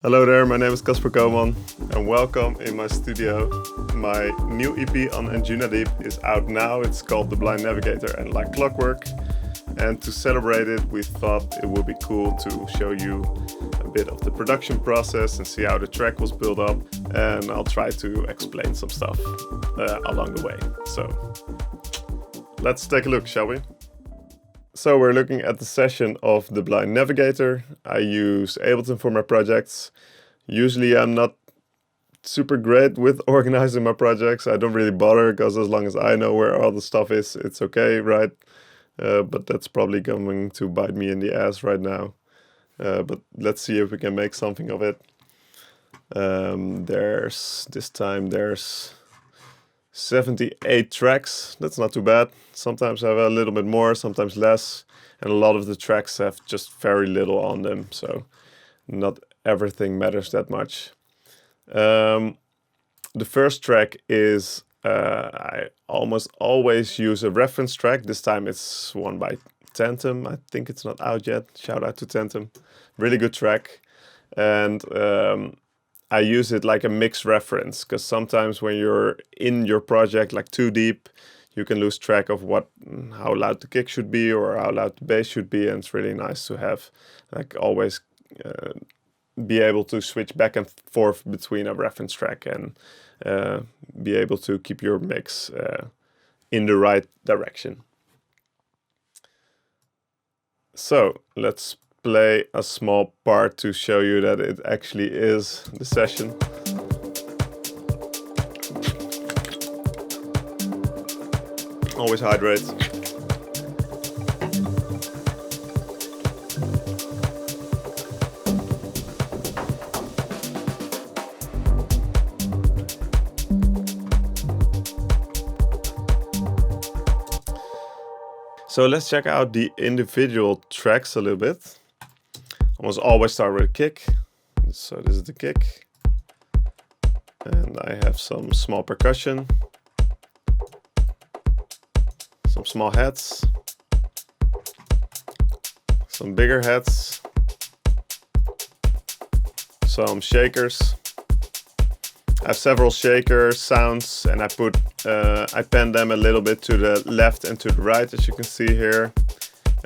Hello there, my name is Kasper Koman and welcome in my studio. My new EP on Anjunadeep is out now. It's called The Blind Navigator and like Clockwork. And to celebrate it, we thought it would be cool to show you a bit of the production process and see how the track was built up. And I'll try to explain some stuff along the way. So let's take a look, shall we? So we're looking at the session of the Blind Navigator. I use Ableton for my projects. Usually I'm not super great with organizing my projects. I don't really bother because as long as I know where all the stuff is, it's okay, right? But that's probably going to bite me in the ass right now. But let's see if we can make something of it. This time there's 78 tracks. That's not too bad. Sometimes I have a little bit more, sometimes less, and a lot of the tracks have just very little on them, so not everything matters that much. The first track is I almost always use a reference track. This time it's one by Tantum. I think it's not out yet. Shout out to Tantum. Really good track. And I use it like a mix reference because sometimes when you're in your project like too deep, you can lose track of how loud the kick should be or how loud the bass should be, and it's really nice to have like always be able to switch back and forth between a reference track and be able to keep your mix in the right direction. So let's play a small part to show you that it actually is the session. Always hydrate. So let's check out the individual tracks a little bit. Almost always start with a kick. So this is the kick. And I have some small percussion. Some small hats. Some bigger hats. Some shakers. I have several shaker sounds and I pen them a little bit to the left and to the right, as you can see here,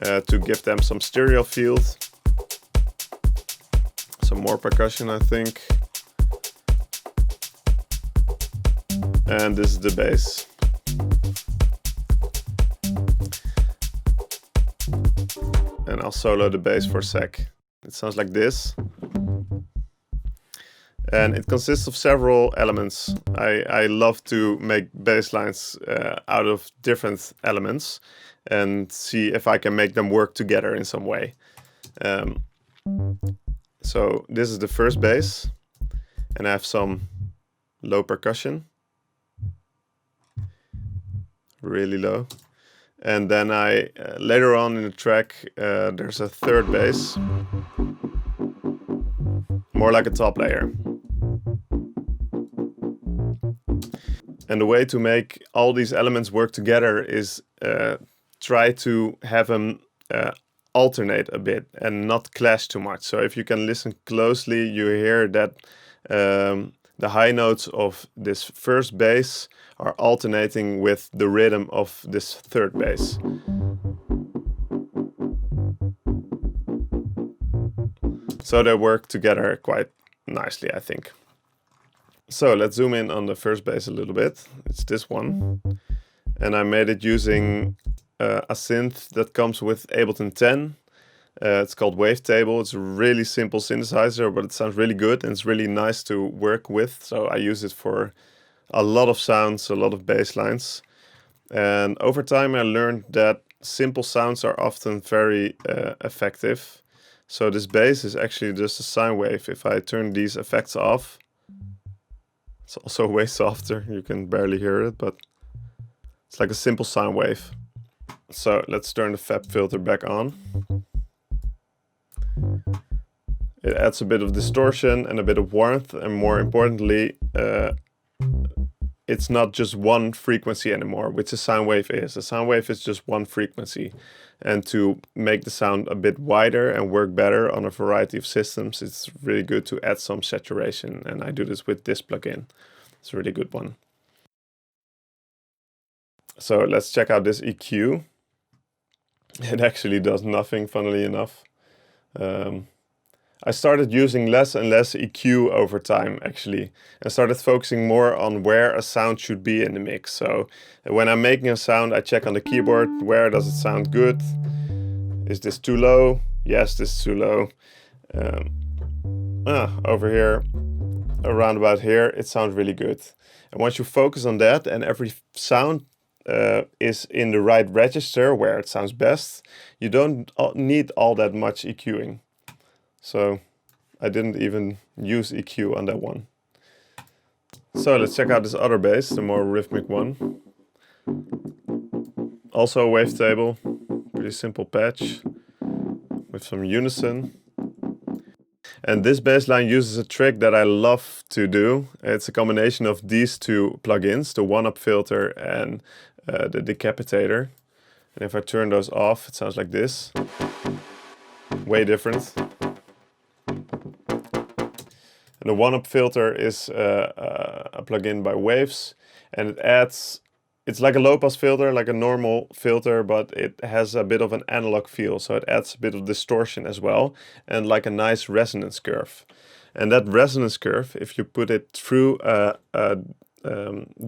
to give them some stereo field. Some more percussion, I think. And this is the bass. And I'll solo the bass for a sec. It sounds like this. And it consists of several elements. I love to make bass lines out of different elements and see if I can make them work together in some way. So this is the first bass, and I have some low percussion, really low. And then later on in the track, there's a third bass, more like a top layer. And the way to make all these elements work together is try to have them alternate a bit and not clash too much. So if you can listen closely, you hear that the high notes of this first bass are alternating with the rhythm of this third bass. So they work together quite nicely, I think. So let's zoom in on the first bass a little bit. It's this one. And I made it using a synth that comes with Ableton 10. It's called Wavetable. It's a really simple synthesizer, but it sounds really good and it's really nice to work with. So I use it for a lot of sounds, a lot of bass lines. And over time I learned that simple sounds are often very effective. So this bass is actually just a sine wave. If I turn these effects off, it's also way softer. You can barely hear it, but it's like a simple sine wave. So let's turn the FEP filter back on. It adds a bit of distortion and a bit of warmth, and more importantly, it's not just one frequency anymore, which a sound wave is. A sound wave is just one frequency. And to make the sound a bit wider and work better on a variety of systems, it's really good to add some saturation. And I do this with this plugin. It's a really good one. So let's check out this EQ. It actually does nothing, funnily enough. I started using less and less EQ over time, actually, and started focusing more on where a sound should be in the mix. So when I'm making a sound, I check on the keyboard, where does it sound good? Is this too low? Yes, this is too low. Over here, around about here, it sounds really good. And once you focus on that and every sound is in the right register where it sounds best, you don't need all that much EQing. So I didn't even use EQ on that one. So let's check out this other bass, the more rhythmic one. Also a wavetable, pretty simple patch with some unison. And this bass line uses a trick that I love to do. It's a combination of these two plugins, the one-up filter and the decapitator. And if I turn those off, it sounds like this. Way different. And the one-up filter is a plugin by Waves, and it adds, it's like a low-pass filter, like a normal filter, but it has a bit of an analog feel, so it adds a bit of distortion as well, and like a nice resonance curve. And that resonance curve, if you put it through a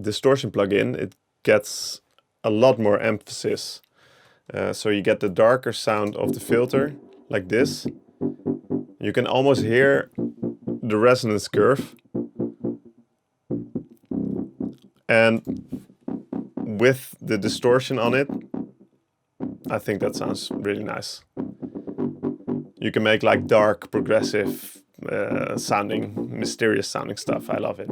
distortion plugin, it gets a lot more emphasis. So you get the darker sound of the filter, like this. You can almost hear the resonance curve, and with the distortion on it, I think that sounds really nice. You can make like dark, progressive sounding, mysterious sounding stuff. I love it.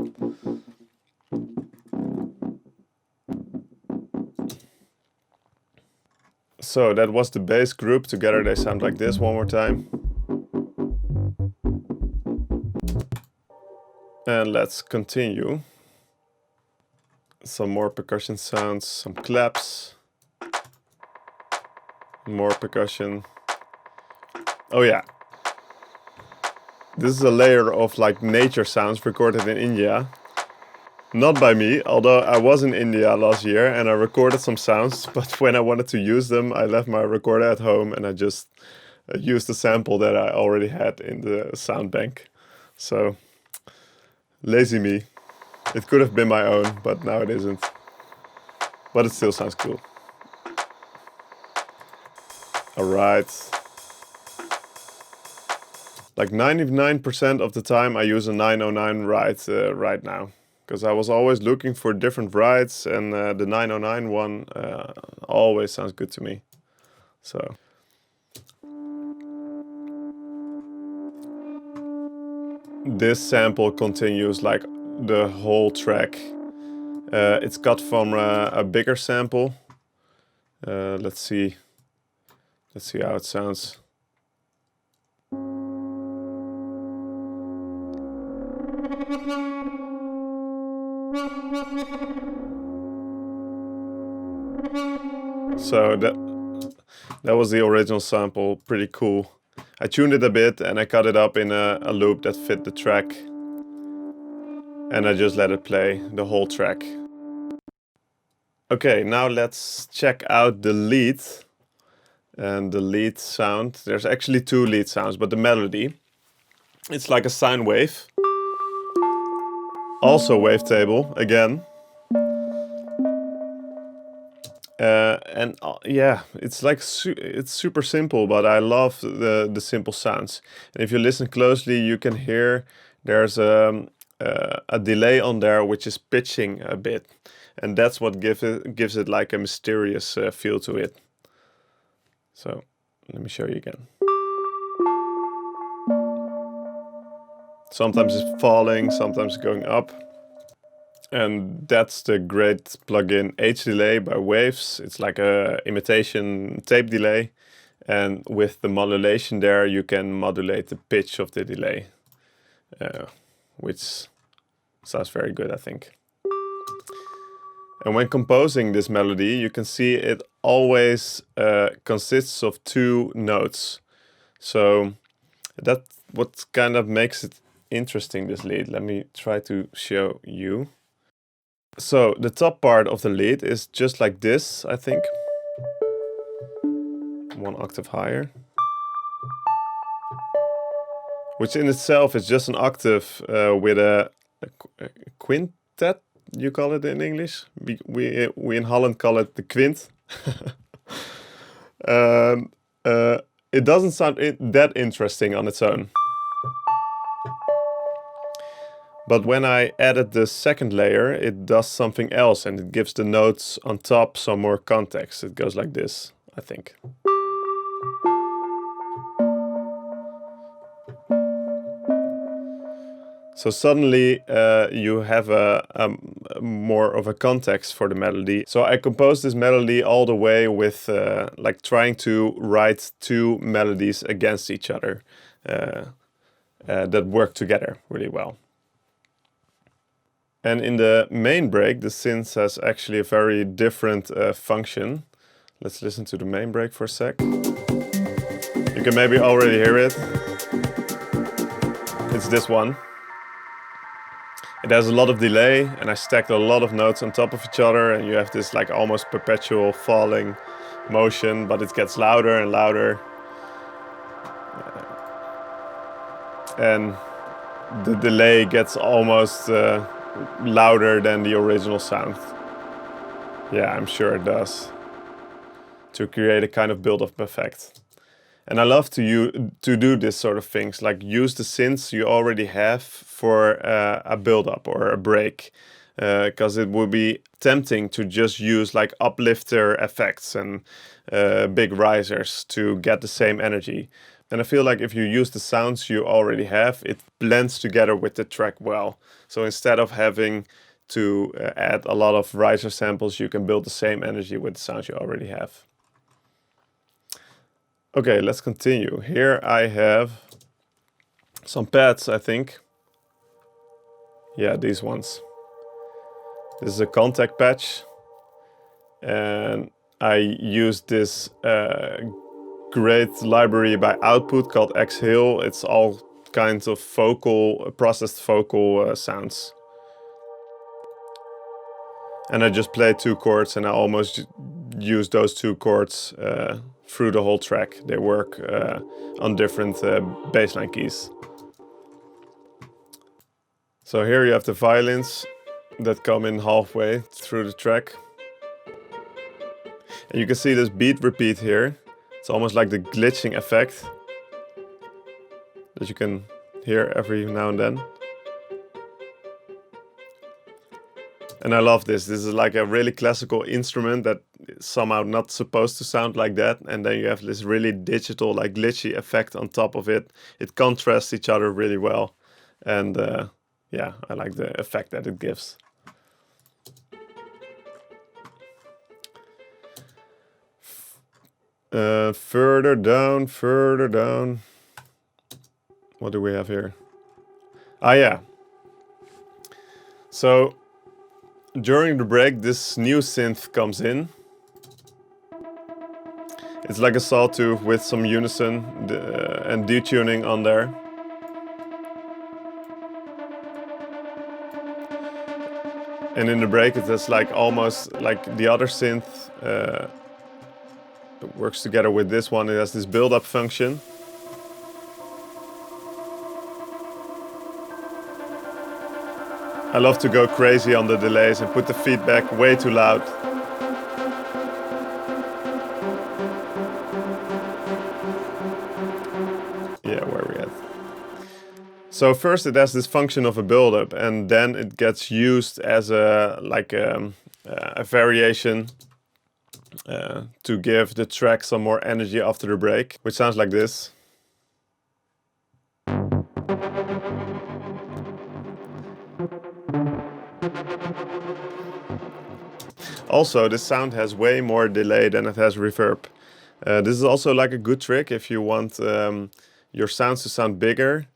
So that was the bass group. Together they sound like this one more time. And let's continue. Some more percussion sounds, some claps, more percussion. Oh yeah. This is a layer of like nature sounds recorded in India. Not by me, although I was in India last year and I recorded some sounds, but when I wanted to use them, I left my recorder at home and I just used the sample that I already had in the sound bank. So, lazy me. It could have been my own, but now it isn't. But it still sounds cool. Alright. Like 99% of the time I use a 909 ride right now. Because I was always looking for different rides, and the 909 one always sounds good to me. So. This sample continues like the whole track. It's cut from a bigger sample. Let's see how it sounds. So that was the original sample, pretty cool. I tuned it a bit and I cut it up in a loop that fit the track. And I just let it play the whole track. Okay, now let's check out the lead. And the lead sound, there's actually two lead sounds, but the melody, it's like a sine wave. Also wavetable, again. Yeah, it's like it's super simple, but I love the simple sounds. And if you listen closely, you can hear there's a delay on there which is pitching a bit, and that's what gives it like a mysterious feel to it. So let me show you again. Sometimes it's falling, sometimes going up. And that's the great plugin H Delay by Waves. It's like a imitation tape delay. And with the modulation there, you can modulate the pitch of the delay, which sounds very good, I think. And when composing this melody, you can see it always consists of 2 notes. So that's what kind of makes it interesting, this lead. Let me try to show you. So the top part of the lead is just like this, I think. 1 octave higher. Which in itself is just an octave with a quintet, you call it in English. We in Holland call it the quint. It doesn't sound that interesting on its own. But when I added the second layer, it does something else and it gives the notes on top some more context. It goes like this, I think. So suddenly you have a more of a context for the melody. So I composed this melody all the way with like trying to write 2 melodies against each other that work together really well. And in the main break, the synth has actually a very different function. Let's listen to the main break for a sec. You can maybe already hear it. It's this one. It has a lot of delay, and I stacked a lot of notes on top of each other, and you have this like almost perpetual falling motion, but it gets louder and louder. And the delay gets almost louder than the original sound. Yeah, I'm sure it does. To create a kind of build-up effect. And I love to do this sort of things, like use the synths you already have for a build-up or a break. Because it would be tempting to just use like uplifter effects and big risers to get the same energy. And I feel like if you use the sounds you already have, it blends together with the track well. So instead of having to add a lot of riser samples, you can build the same energy with the sounds you already have. Okay, let's continue. Here I have some pads, I think. Yeah, these ones. This is a contact patch. And I used this great library by Output called Exhale. It's all kinds of processed vocal sounds. And I just played 2 chords and I almost use those 2 chords through the whole track. They work on different bassline keys. So here you have the violins that come in halfway through the track. And you can see this beat repeat here. It's almost like the glitching effect that you can hear every now and then. And I love this. This is like a really classical instrument that is somehow not supposed to sound like that. And then you have this really digital, like glitchy effect on top of it. It contrasts each other really well. And yeah, I like the effect that it gives. Further down. What do we have here? Ah, yeah. So during the break, this new synth comes in. It's like a sawtooth with some unison and detuning on there. And in the break, it is like almost like the other synth. It works together with this one. It has this build-up function. I love to go crazy on the delays and put the feedback way too loud. Yeah, where are we at? So first it has this function of a build-up, and then it gets used as a variation to give the track some more energy after the break, which sounds like this. Also, this sound has way more delay than it has reverb. This is also like a good trick if you want your sounds to sound bigger.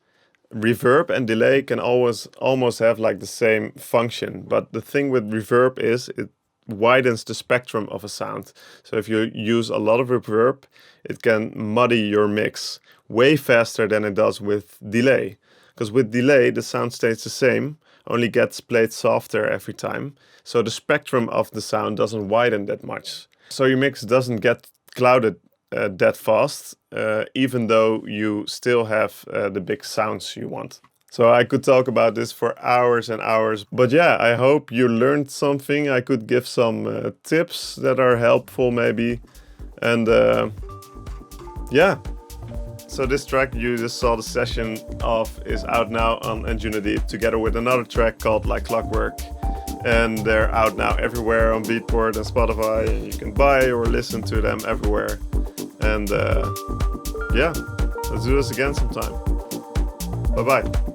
Reverb and delay can almost have like the same function, but the thing with reverb is it widens the spectrum of a sound. So if you use a lot of reverb, it can muddy your mix way faster than it does with delay. Because with delay, the sound stays the same, only gets played softer every time. So the spectrum of the sound doesn't widen that much. So your mix doesn't get clouded that fast, even though you still have the big sounds you want. So I could talk about this for hours and hours, but yeah, I hope you learned something. I could give some tips that are helpful maybe. And yeah, so this track you just saw the session of is out now on Anjunadeep together with another track called Like Clockwork. And they're out now everywhere on Beatport and Spotify. You can buy or listen to them everywhere. And yeah, let's do this again sometime. Bye-bye.